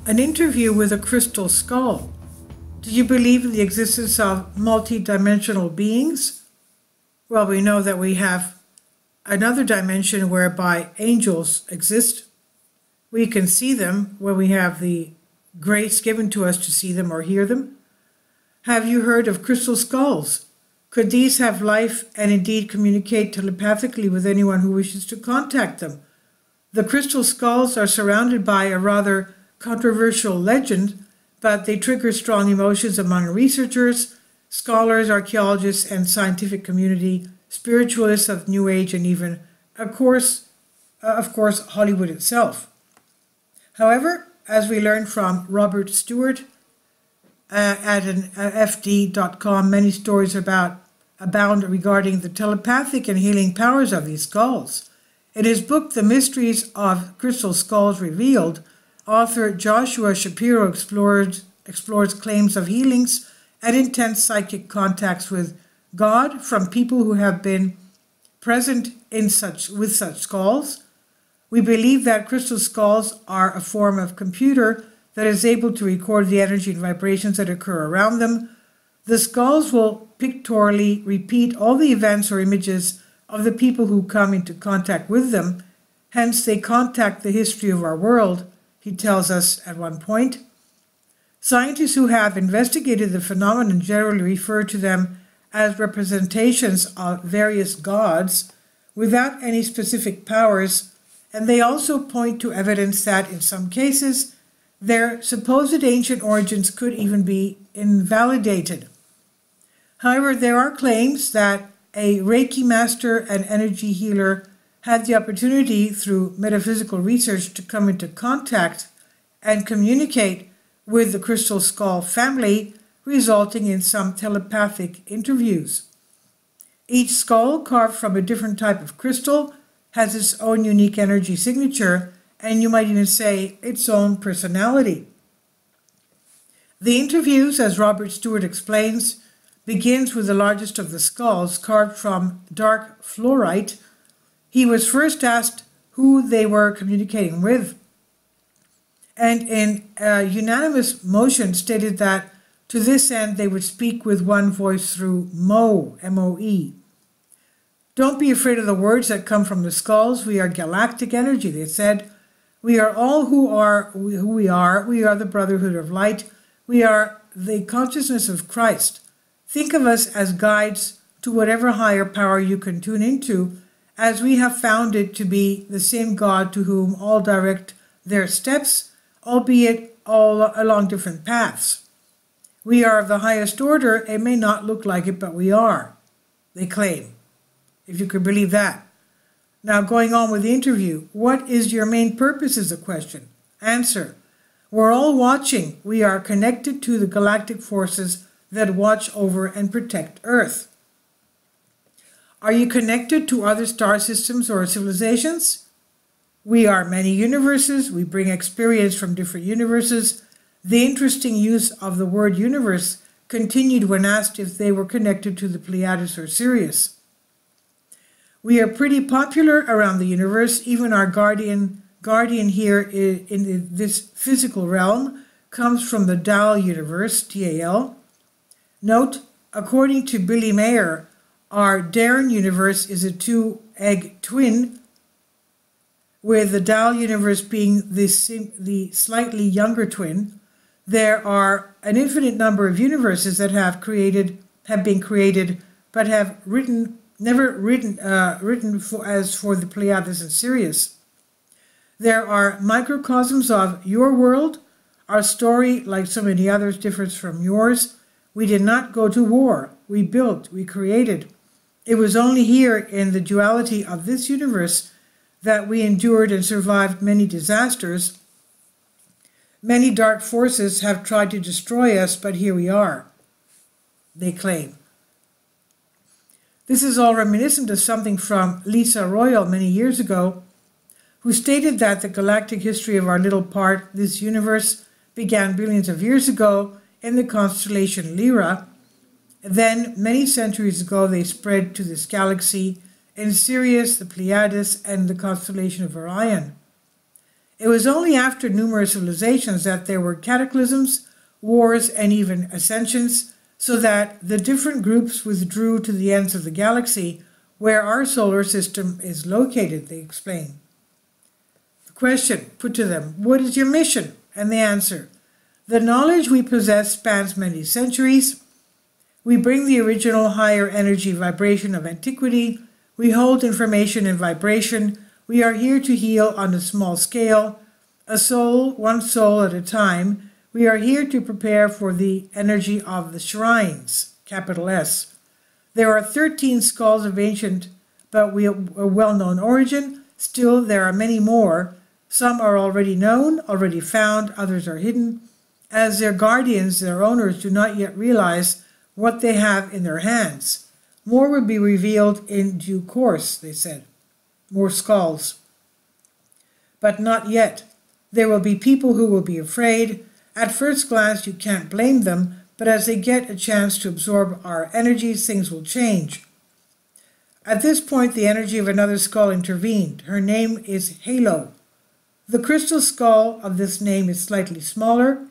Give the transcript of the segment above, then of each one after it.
An interview with a crystal skull. Do you believe in the existence of multidimensional beings? Well, we know that we have another dimension whereby angels exist. We can see them when we have the grace given to us to see them or hear them. Have you heard of crystal skulls? Could these have life and indeed communicate telepathically with anyone who wishes to contact them? The crystal skulls are surrounded by a rather controversial legend, but they trigger strong emotions among researchers, scholars, archaeologists, and scientific community, spiritualists of New Age, and even, of course, Hollywood itself. However, as we learned from Robert Stewart at FD.com, many stories abound regarding the telepathic and healing powers of these skulls. In his book, The Mysteries of Crystal Skulls Revealed, author Joshua Shapiro explores claims of healings and intense psychic contacts with God from people who have been present with such skulls. We believe that crystal skulls are a form of computer that is able to record the energy and vibrations that occur around them. The skulls will pictorially repeat all the events or images of the people who come into contact with them. Hence, they contact the history of our world, he tells us at one point. Scientists who have investigated the phenomenon generally refer to them as representations of various gods without any specific powers, and they also point to evidence that, in some cases, their supposed ancient origins could even be invalidated. However, there are claims that a Reiki master and energy healer had the opportunity through metaphysical research to come into contact and communicate with the crystal skull family, resulting in some telepathic interviews. Each skull, carved from a different type of crystal, has its own unique energy signature, and you might even say its own personality. The interviews, as Robert Stewart explains, begins with the largest of the skulls, carved from dark fluorite. He was first asked who they were communicating with, and in a unanimous motion stated that to this end they would speak with one voice through Mo, M-O-E. Don't be afraid of the words that come from the skulls. We are galactic energy, they said. We are all who we are. We are the Brotherhood of Light. We are the consciousness of Christ. Think of us as guides to whatever higher power you can tune into, as we have found it to be the same God to whom all direct their steps, albeit all along different paths. We are of the highest order. It may not look like it, but we are, they claim, if you could believe that. Now, going on with the interview, what is your main purpose is the question. Answer, we're all watching. We are connected to the galactic forces that watch over and protect Earth. Are you connected to other star systems or civilizations? We are many universes. We bring experience from different universes. The interesting use of the word universe continued when asked if they were connected to the Pleiades or Sirius. We are pretty popular around the universe. Even our guardian here in this physical realm comes from the Dal universe, T-A-L. Note, according to Billy Mayer, our Darren universe is a two-egg twin, with the Dal universe being the slightly younger twin. There are an infinite number of universes that have been created, but have never written as for the Pleiades and Sirius. There are microcosms of your world. Our story, like so many others, differs from yours. We did not go to war. We built, we created. It was only here in the duality of this universe that we endured and survived many disasters. Many dark forces have tried to destroy us, but here we are, they claim. This is all reminiscent of something from Lisa Royal many years ago, who stated that the galactic history of our little part, this universe, began billions of years ago in the constellation Lyra. Then, many centuries ago, they spread to this galaxy in Sirius, the Pleiades, and the constellation of Orion. It was only after numerous civilizations that there were cataclysms, wars, and even ascensions, so that the different groups withdrew to the ends of the galaxy where our solar system is located, they explain. The question put to them, what is your mission? And the answer, the knowledge we possess spans many centuries. We bring the original higher energy vibration of antiquity. We hold information in vibration. We are here to heal on a small scale, a soul, one soul at a time. We are here to prepare for the energy of the shrines, capital S. There are 13 skulls of ancient but well-known origin. Still, there are many more. Some are already known, already found, others are hidden. As their guardians, their owners do not yet realize what they have in their hands. More will be revealed in due course, they said. More skulls. But not yet. There will be people who will be afraid. At first glance, you can't blame them, but as they get a chance to absorb our energies, things will change. At this point, the energy of another skull intervened. Her name is Halo. The crystal skull of this name is slightly smaller,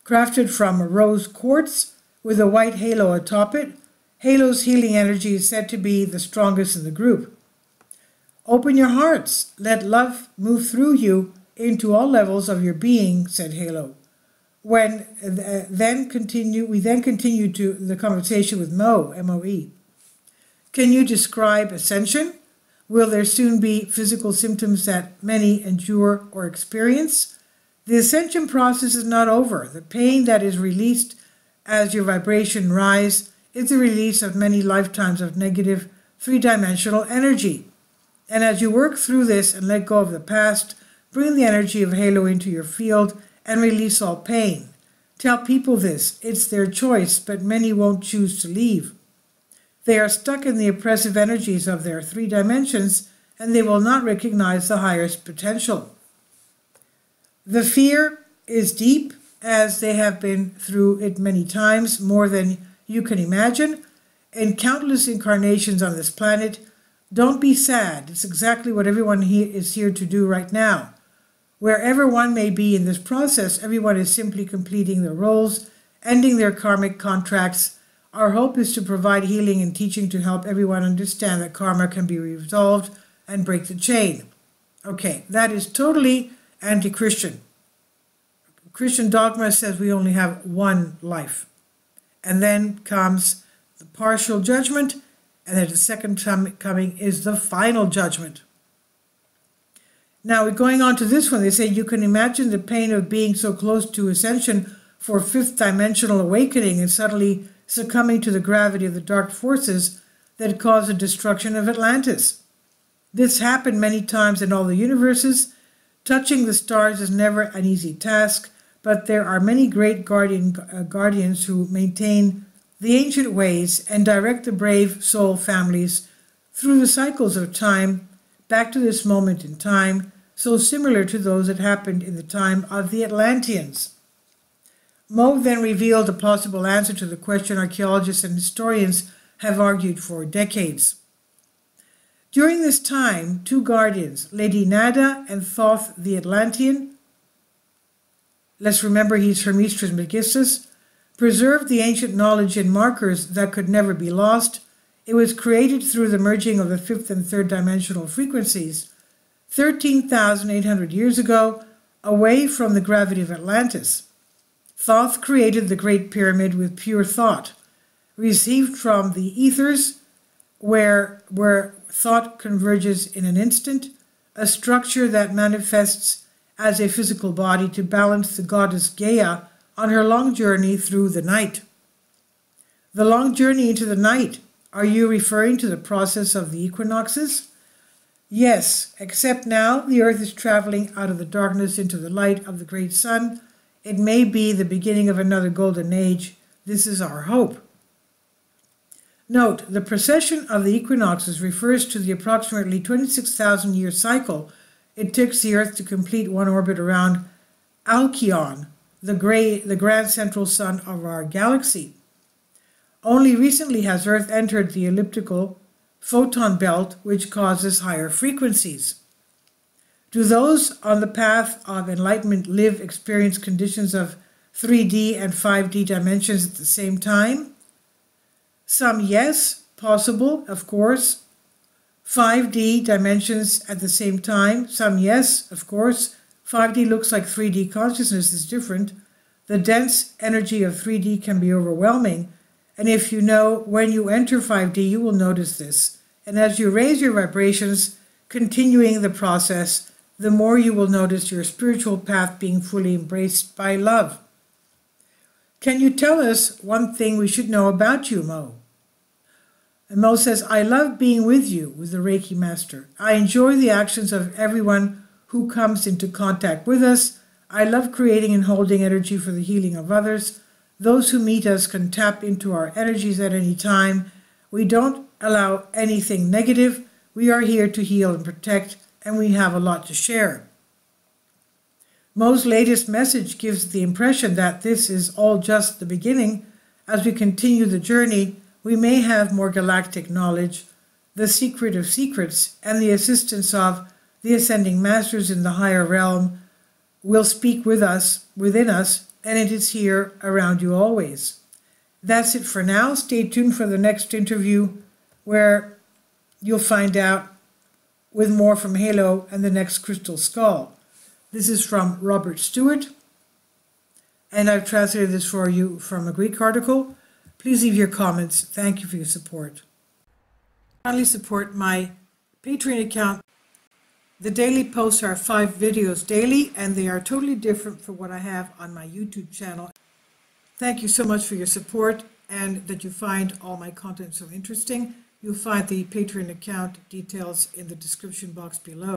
crafted from rose quartz with a white halo atop it. Halo's healing energy is said to be the strongest in the group. Open your hearts. Let love move through you into all levels of your being, said Halo. We then continue to the conversation with Mo, M-O-E. Can you describe ascension? Will there soon be physical symptoms that many endure or experience? The ascension process is not over. The pain that is released as your vibration rise is the release of many lifetimes of negative three-dimensional energy. And as you work through this and let go of the past, bring the energy of Halo into your field and release all pain. Tell people this. It's their choice, but many won't choose to leave. They are stuck in the oppressive energies of their three dimensions, and they will not recognize the highest potential. The fear is deep, as they have been through it many times, more than you can imagine, in countless incarnations on this planet. Don't be sad. It's exactly what everyone is here to do right now. Wherever one may be in this process, everyone is simply completing their roles, ending their karmic contracts. Our hope is to provide healing and teaching to help everyone understand that karma can be resolved and break the chain. Okay, that is totally anti-Christian. Christian dogma says we only have one life. And then comes the partial judgment, and then the second coming is the final judgment. Now, we're going on to this one. They say you can imagine the pain of being so close to ascension for fifth dimensional awakening and suddenly succumbing to the gravity of the dark forces that caused the destruction of Atlantis. This happened many times in all the universes. Touching the stars is never an easy task, but there are many great guardians who maintain the ancient ways and direct the brave soul families through the cycles of time back to this moment in time, so similar to those that happened in the time of the Atlanteans. Mo then revealed a possible answer to the question archaeologists and historians have argued for decades. During this time, two guardians, Lady Nada and Thoth the Atlantean, let's remember he's Hermes Trismegistus, preserved the ancient knowledge and markers that could never be lost. It was created through the merging of the fifth and third dimensional frequencies 13,800 years ago, away from the gravity of Atlantis. Thoth created the Great Pyramid with pure thought, received from the ethers, where thought converges in an instant, a structure that manifests as a physical body to balance the goddess Gaia on her long journey through the night. The long journey into the night, are you referring to the process of the equinoxes? Yes, except now the earth is traveling out of the darkness into the light of the great sun. It may be the beginning of another golden age. This is our hope. Note, the precession of the equinoxes refers to the approximately 26,000-year cycle it takes the Earth to complete one orbit around Alcyon, the grand central sun of our galaxy. Only recently has Earth entered the elliptical photon belt, which causes higher frequencies. Do those on the path of enlightenment experience conditions of 3D and 5D dimensions at the same time? Some yes, possible, of course. 5D dimensions at the same time, some yes, of course. 5D looks like 3D consciousness is different. The dense energy of 3D can be overwhelming, and if you know when you enter 5D, you will notice this. And as you raise your vibrations, continuing the process, the more you will notice your spiritual path being fully embraced by love. Can you tell us one thing we should know about you, Mo? And Mo says, I love being with you, with the Reiki Master. I enjoy the actions of everyone who comes into contact with us. I love creating and holding energy for the healing of others. Those who meet us can tap into our energies at any time. We don't allow anything negative. We are here to heal and protect, and we have a lot to share. Mo's latest message gives the impression that this is all just the beginning. As we continue the journey, we may have more galactic knowledge, the secret of secrets, and the assistance of the ascending masters in the higher realm will speak with us, within us, and it is here around you always. That's it for now. Stay tuned for the next interview where you'll find out with more from Halo and the next crystal skull. This is from Robert Stewart, and I've translated this for you from a Greek article. Please leave your comments. Thank you for your support. Kindly support my Patreon account. The daily posts are 5 videos daily, and they are totally different from what I have on my YouTube channel. Thank you so much for your support and that you find all my content so interesting. You'll find the Patreon account details in the description box below.